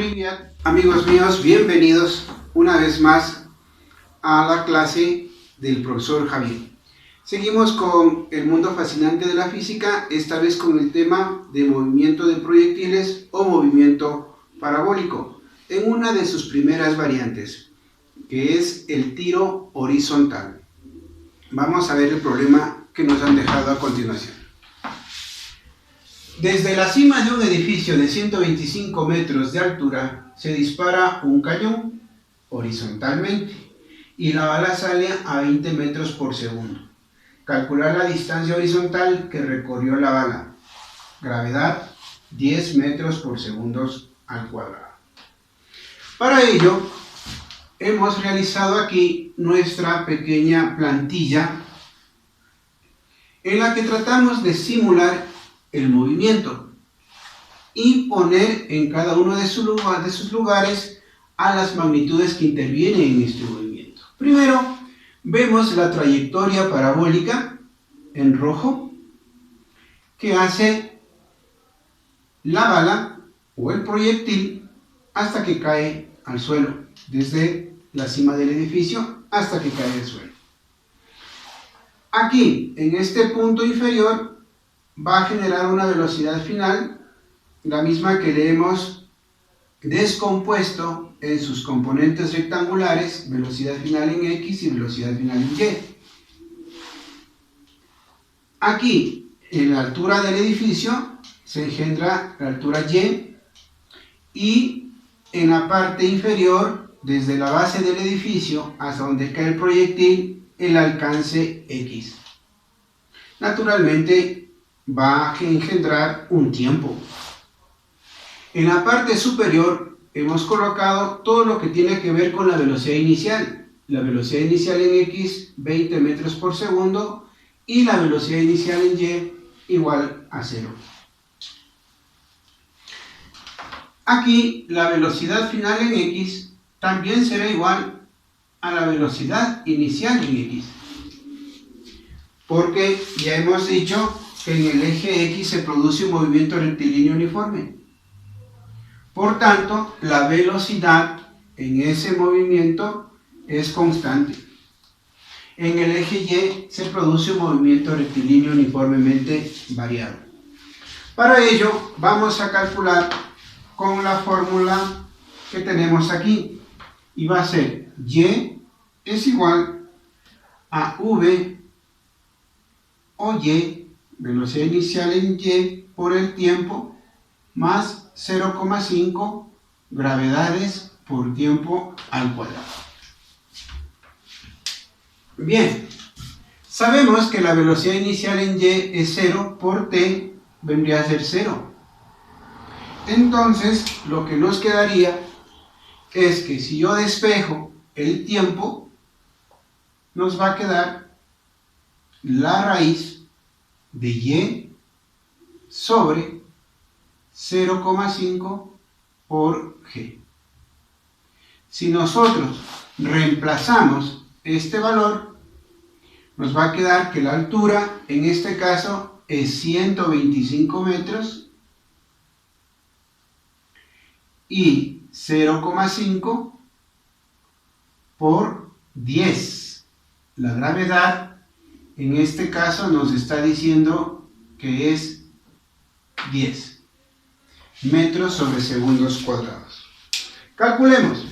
Privyat, amigos míos, bienvenidos una vez más a la clase del profesor Javier. Seguimos con el mundo fascinante de la física, esta vez con el tema de movimiento de proyectiles o movimiento parabólico, en una de sus primeras variantes, que es el tiro horizontal. Vamos a ver el problema que nos han dejado a continuación. Desde la cima de un edificio de 125 metros de altura se dispara un cañón horizontalmente y la bala sale a 20 metros por segundo. Calcular la distancia horizontal que recorrió la bala. Gravedad 10 metros por segundo al cuadrado. Para ello, hemos realizado aquí nuestra pequeña plantilla en la que tratamos de simular el movimiento y poner en cada uno de sus lugares a las magnitudes que intervienen en este movimiento. Primero, vemos la trayectoria parabólica en rojo que hace la bala o el proyectil hasta que cae al suelo, desde la cima del edificio hasta que cae al suelo. Aquí, en este punto inferior, va a generar una velocidad final, la misma que le hemos descompuesto en sus componentes rectangulares, velocidad final en X y velocidad final en Y. Aquí, en la altura del edificio, se engendra la altura Y en la parte inferior, desde la base del edificio hasta donde cae el proyectil, el alcance X. Naturalmente, va a engendrar un tiempo. En la parte superior hemos colocado todo lo que tiene que ver con la velocidad inicial. La velocidad inicial en X, 20 metros por segundo, y la velocidad inicial en Y igual a 0. Aquí la velocidad final en X también será igual a la velocidad inicial en X, porque ya hemos dicho que en el eje X se produce un movimiento rectilíneo uniforme. Por tanto, la velocidad en ese movimiento es constante. En el eje Y se produce un movimiento rectilíneo uniformemente variado. Para ello, vamos a calcular con la fórmula que tenemos aquí. Y va a ser Y es igual a V o Y, velocidad inicial en Y por el tiempo, más 0,5 gravedades por tiempo al cuadrado. Bien, sabemos que la velocidad inicial en Y es 0 por T, vendría a ser 0. Entonces, lo que nos quedaría es que si yo despejo el tiempo, nos va a quedar la raíz de Y sobre 0,5 por G. Si nosotros reemplazamos este valor, nos va a quedar que la altura en este caso es 125 metros y 0,5 por 10. La gravedad en este caso nos está diciendo que es 10 metros sobre segundos cuadrados. Calculemos.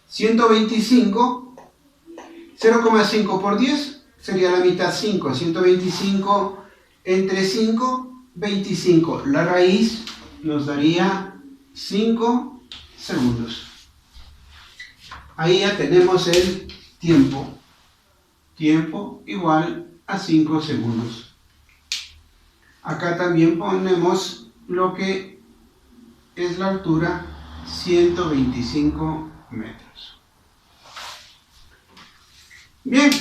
125, 0,5 por 10 sería la mitad 5. 125 entre 5, 25. La raíz nos daría 5 segundos. Ahí ya tenemos el tiempo. Tiempo igual a 5 segundos. Acá también ponemos lo que es la altura, 125 metros. Bien,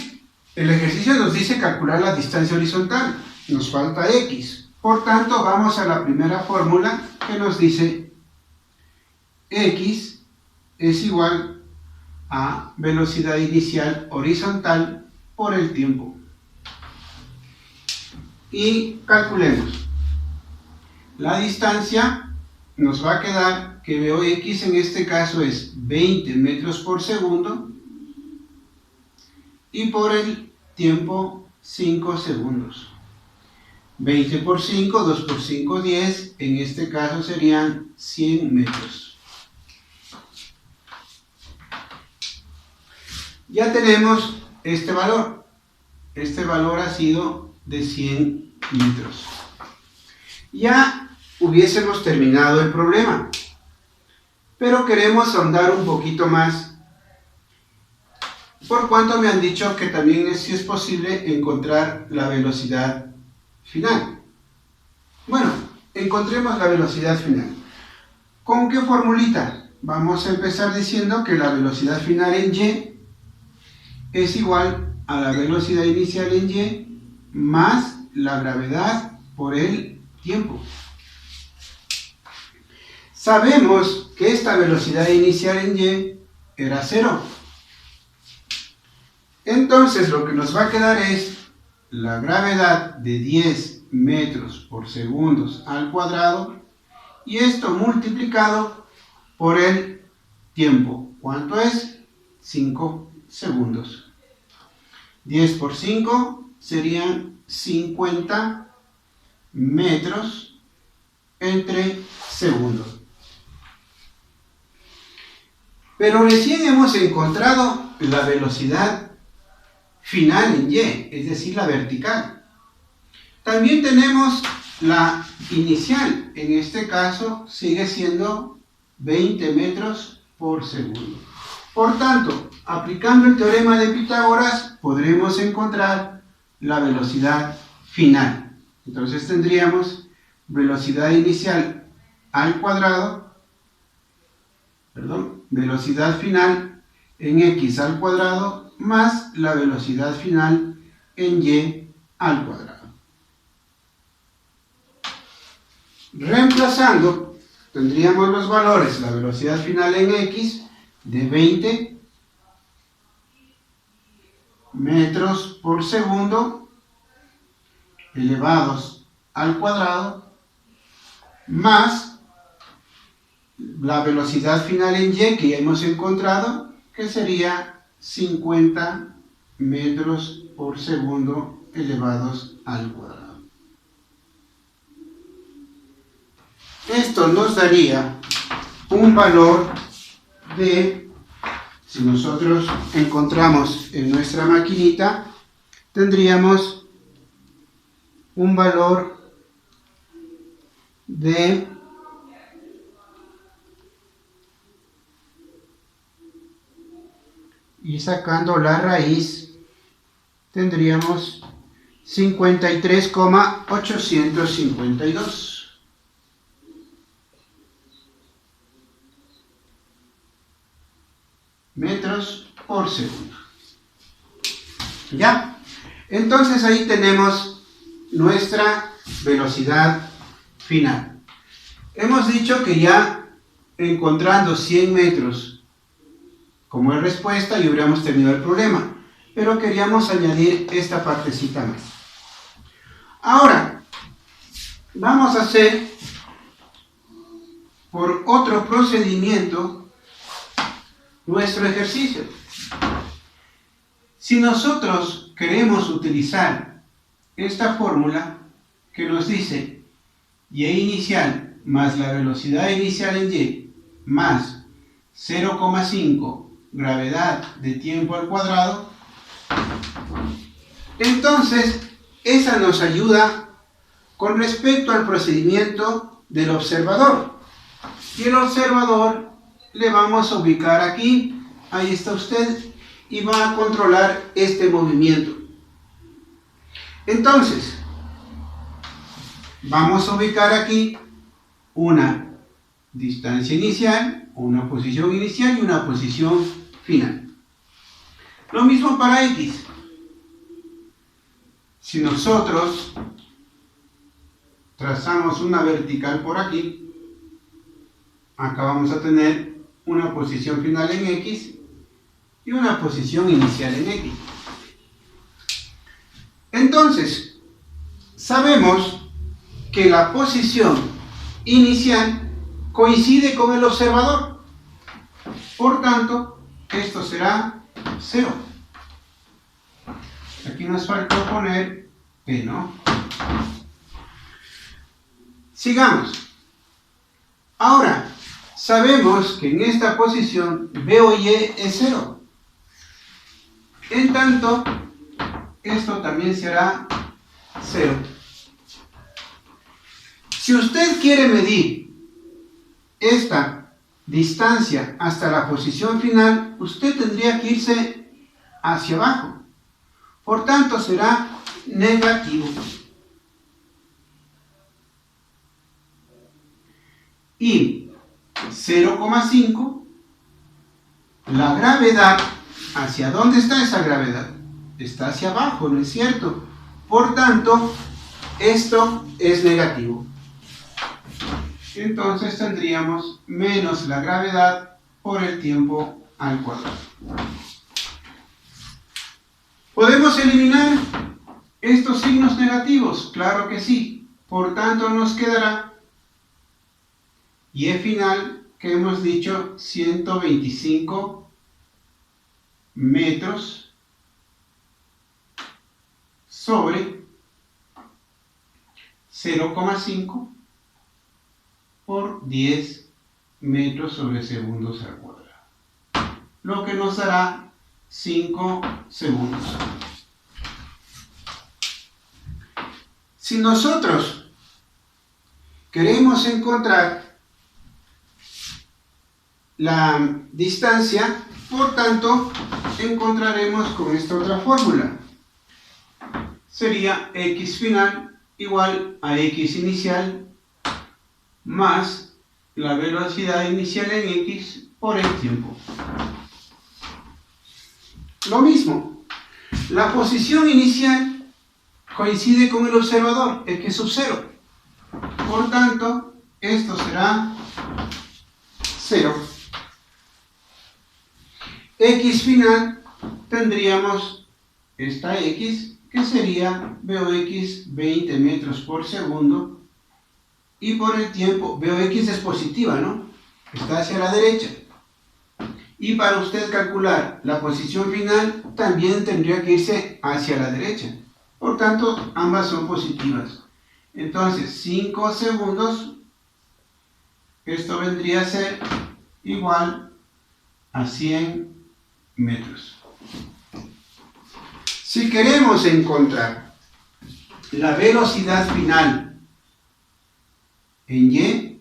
el ejercicio nos dice calcular la distancia horizontal. Nos falta X. Por tanto, vamos a la primera fórmula que nos dice X es igual a velocidad inicial horizontal por el tiempo. Y calculemos. La distancia nos va a quedar que veo x en este caso es 20 metros por segundo y por el tiempo 5 segundos. 20 por 5, 2 por 5, 10, en este caso serían 100 metros. Ya tenemos este valor. Este valor ha sido de 100 metros. Ya hubiésemos terminado el problema, pero queremos ahondar un poquito más, por cuanto me han dicho que también si es posible encontrar la velocidad final. Bueno, encontremos la velocidad final. ¿Con qué formulita? Vamos a empezar diciendo que la velocidad final en y es igual a la velocidad inicial en y más la gravedad por el tiempo. Sabemos que esta velocidad inicial en y era 0. Entonces lo que nos va a quedar es la gravedad de 10 metros por segundo al cuadrado y esto multiplicado por el tiempo. ¿Cuánto es? 5 segundos. 10 por 5 serían 50 metros entre segundos. Pero recién hemos encontrado la velocidad final en y, es decir, la vertical. También tenemos la inicial, en este caso sigue siendo 20 metros por segundo. Por tanto, aplicando el teorema de Pitágoras, podremos encontrar la velocidad final. Entonces tendríamos velocidad inicial al cuadrado, velocidad final en x al cuadrado más la velocidad final en y al cuadrado. Reemplazando, tendríamos los valores, la velocidad final en x de 20 metros por segundo elevados al cuadrado más la velocidad final en y que ya hemos encontrado, que sería 50 metros por segundo elevados al cuadrado. Esto nos daría un valor de, si nosotros encontramos en nuestra maquinita, tendríamos un valor de y sacando la raíz tendríamos 53,852 metros por segundo. ¿Ya? Entonces ahí tenemos nuestra velocidad final. Hemos dicho que ya encontrando 100 metros como respuesta y hubiéramos terminado el problema, pero queríamos añadir esta partecita más. Ahora, vamos a hacer por otro procedimiento nuestro ejercicio. Si nosotros queremos utilizar esta fórmula que nos dice y inicial más la velocidad inicial en y más 0,5 gravedad de tiempo al cuadrado, entonces esa nos ayuda con respecto al procedimiento del observador. Y el observador le vamos a ubicar aquí, ahí está usted, y va a controlar este movimiento. Entonces, vamos a ubicar aquí una distancia inicial, una posición inicial y una posición final. Lo mismo para x. Si nosotros trazamos una vertical por aquí, acá vamos a tener una posición final en x y una posición inicial en x. Entonces, sabemos que la posición inicial coincide con el observador. Por tanto, esto será 0. Aquí nos faltó poner P, ¿no? Sigamos. Ahora, sabemos que en esta posición B o Y es 0. En tanto, esto también será 0. Si usted quiere medir esta distancia hasta la posición final, usted tendría que irse hacia abajo. Por tanto, será negativo. Y 0,5, la gravedad, ¿hacia dónde está esa gravedad? Está hacia abajo, ¿no es cierto? Por tanto, esto es negativo. Entonces tendríamos menos la gravedad por el tiempo al cuadrado. ¿Podemos eliminar estos signos negativos? Claro que sí. Por tanto, nos quedará Y final, que hemos dicho 125 metros sobre 0,5 por 10 metros sobre segundos al cuadrado, lo que nos dará 5 segundos. Si nosotros queremos encontrar la distancia, por tanto, encontraremos con esta otra fórmula. Sería x final igual a x inicial más la velocidad inicial en x por el tiempo. Lo mismo, la posición inicial coincide con el observador, x sub 0. Por tanto, esto será 0. X final, tendríamos esta x, que sería VOX 20 metros por segundo, y por el tiempo, VOX es positiva, ¿no? Está hacia la derecha. Y para usted calcular la posición final, también tendría que irse hacia la derecha. Por tanto, ambas son positivas. Entonces, 5 segundos, esto vendría a ser igual a 100 metros. Si queremos encontrar la velocidad final en Y,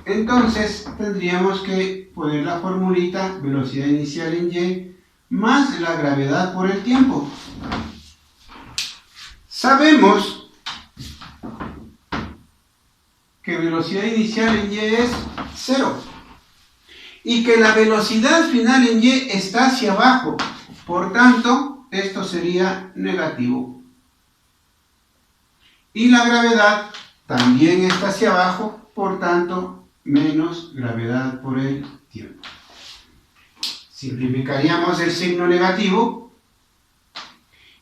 entonces tendríamos que poner la formulita velocidad inicial en Y más la gravedad por el tiempo. Sabemos que velocidad inicial en Y es 0 y que la velocidad final en Y está hacia abajo. Por tanto, esto sería negativo. Y la gravedad también está hacia abajo, por tanto, menos gravedad por el tiempo. Simplificaríamos el signo negativo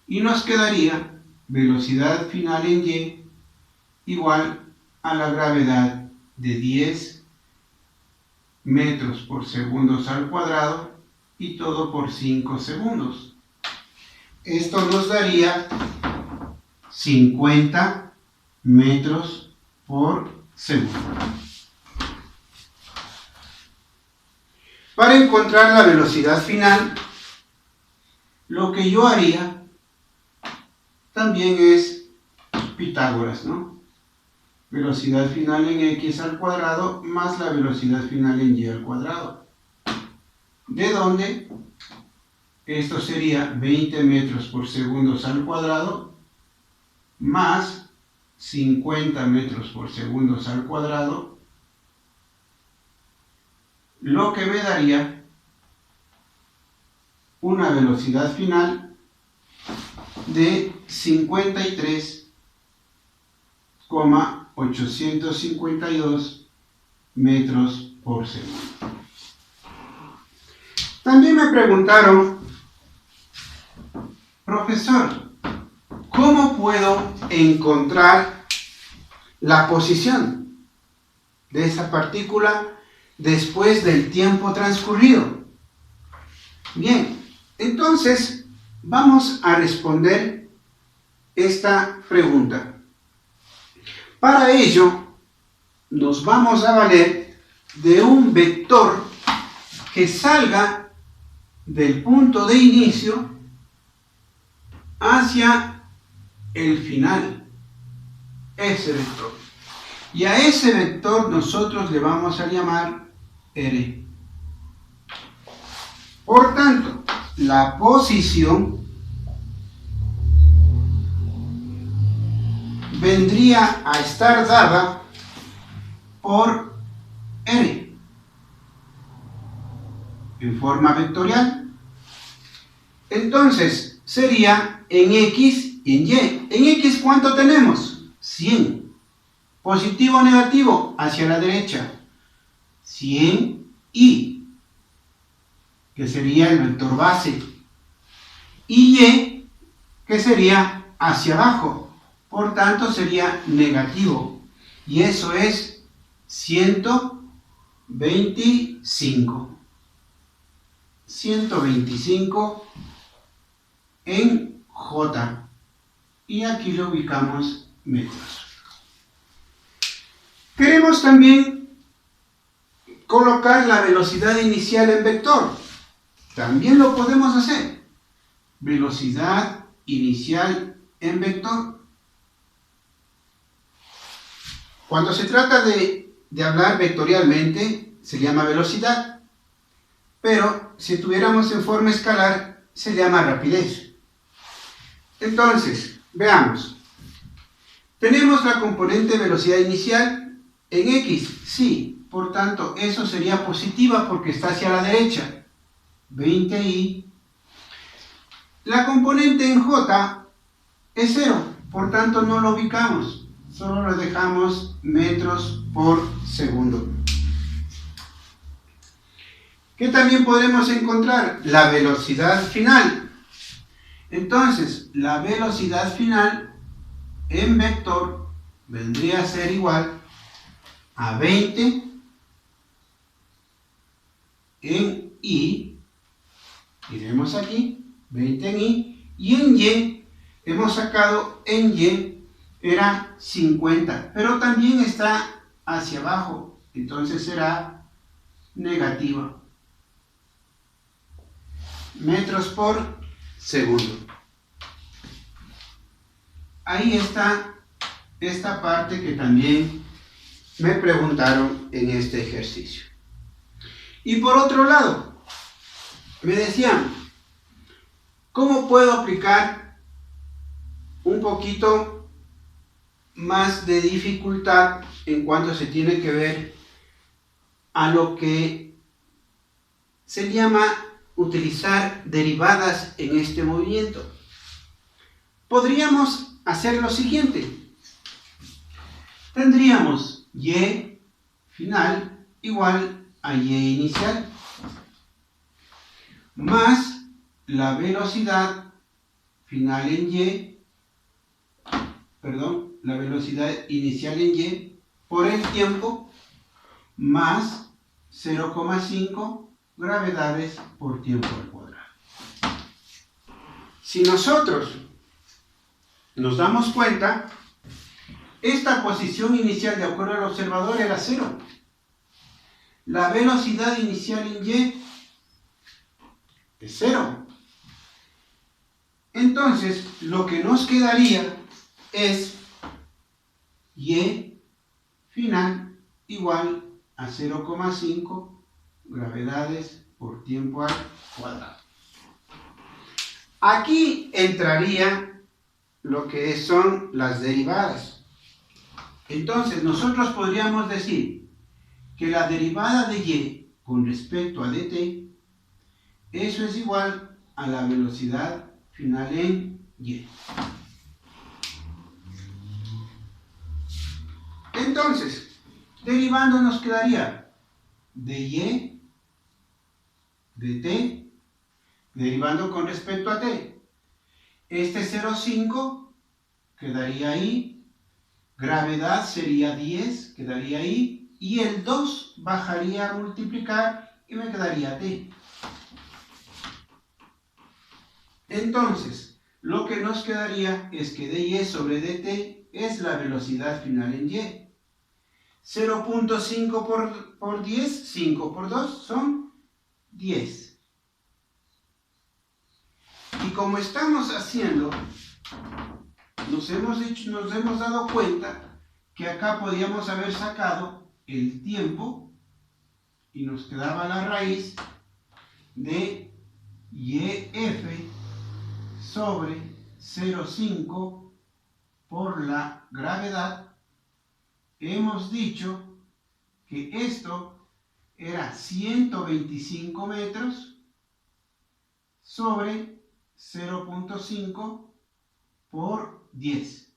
y nos quedaría velocidad final en Y igual a la gravedad de 10 metros por segundos al cuadrado y todo por 5 segundos. Esto nos daría 50 metros por segundo. Para encontrar la velocidad final, lo que yo haría también es Pitágoras, ¿no? Velocidad final en x al cuadrado más la velocidad final en y al cuadrado. De donde esto sería 20 metros por segundos al cuadrado más 50 metros por segundos al cuadrado, lo que me daría una velocidad final de 53,852 metros por segundo. También me preguntaron, profesor, ¿cómo puedo encontrar la posición? de esa partícula después del tiempo transcurrido. Bien, entonces vamos a responder esta pregunta. Para ello, nos vamos a valer de un vector que salga del punto de inicio hacia el final, ese vector. Y a ese vector nosotros le vamos a llamar R. Por tanto, la posición vendría a estar dada por R en forma vectorial. Entonces sería en X y en Y. En X, ¿cuánto tenemos? 100. Positivo o negativo, hacia la derecha. 100 y, que sería el vector base. Y, que sería hacia abajo. Por tanto, sería negativo. Y eso es 125. 125 en J. Y aquí lo ubicamos metros. Queremos también colocar la velocidad inicial en vector. También lo podemos hacer. Velocidad inicial en vector. Cuando se trata de hablar vectorialmente, se llama velocidad. Pero si tuviéramos en forma escalar, se llama rapidez. Entonces, veamos. Tenemos la componente velocidad inicial en X, sí, por tanto, eso sería positiva porque está hacia la derecha, 20i. La componente en J es 0, por tanto no lo ubicamos, solo lo dejamos metros por segundo. ¿Qué también podremos encontrar? La velocidad final. Entonces, la velocidad final en vector vendría a ser igual a 20 en I, iremos aquí, 20 en I, y en Y, hemos sacado en Y, era 50, pero también está hacia abajo, entonces será negativa. Metros por segundo. Ahí está esta parte que también me preguntaron en este ejercicio. Y por otro lado, me decían, ¿cómo puedo aplicar un poquito más de dificultad en cuanto se tiene que ver a lo que se llama utilizar derivadas en este movimiento? Podríamos hacer lo siguiente. Tendríamos Y final igual a Y inicial más la velocidad final en Y, la velocidad inicial en Y por el tiempo más 0,5 gravedades por tiempo al cuadrado. Si nosotros nos damos cuenta, esta posición inicial de acuerdo al observador era 0. La velocidad inicial en Y es 0. Entonces, lo que nos quedaría es Y final igual a 0,5 gravedades por tiempo al cuadrado. Aquí entraría lo que son las derivadas. Entonces, nosotros podríamos decir que la derivada de Y con respecto a dt, eso es igual a la velocidad final en Y. Entonces, derivando nos quedaría dy dt, derivando con respecto a t. Este 0,5 quedaría ahí, gravedad sería 10, quedaría ahí, y el 2 bajaría a multiplicar y me quedaría t. Entonces, lo que nos quedaría es que dy sobre dt es la velocidad final en y. 0.5 por 10, 5 por 2 son 10. Y como estamos haciendo, nos hemos dado cuenta que acá podíamos haber sacado el tiempo y nos quedaba la raíz de YF sobre 0,5 por la gravedad. Hemos dicho que esto era 125 metros sobre 0.5 por 10.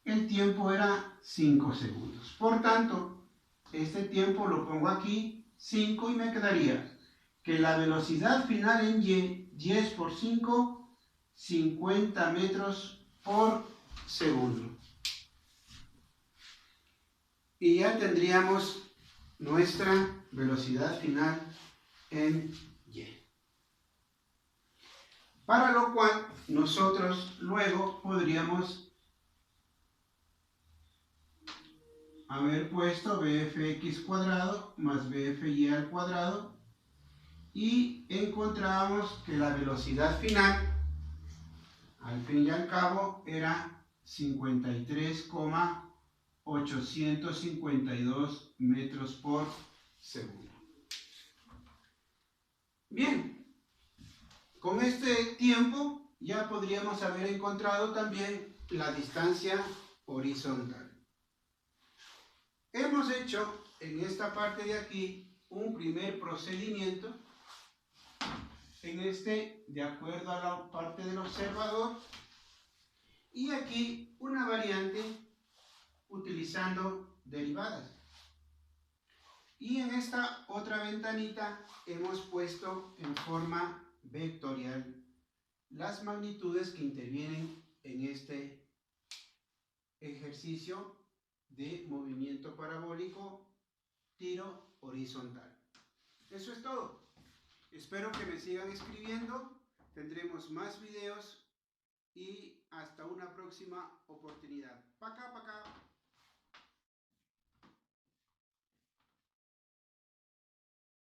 El tiempo era 5 segundos. Por tanto, este tiempo lo pongo aquí, 5, y me quedaría que la velocidad final en y, 10 por 5, 50 metros por segundo. Y ya tendríamos nuestra velocidad final en y. Para lo cual nosotros luego podríamos haber puesto bfx cuadrado más bfy al cuadrado y encontramos que la velocidad final al fin y al cabo era 53,852 metros por segundo. Bien, con este tiempo ya podríamos haber encontrado también la distancia horizontal. Hemos hecho en esta parte de aquí un primer procedimiento, en este de acuerdo a la parte del observador, y aquí una variante utilizando derivadas. Y en esta otra ventanita hemos puesto en forma vectorial las magnitudes que intervienen en este ejercicio de movimiento parabólico tiro horizontal. Eso es todo. Espero que me sigan escribiendo. Tendremos más videos y hasta una próxima oportunidad. Pa' acá, pa' acá.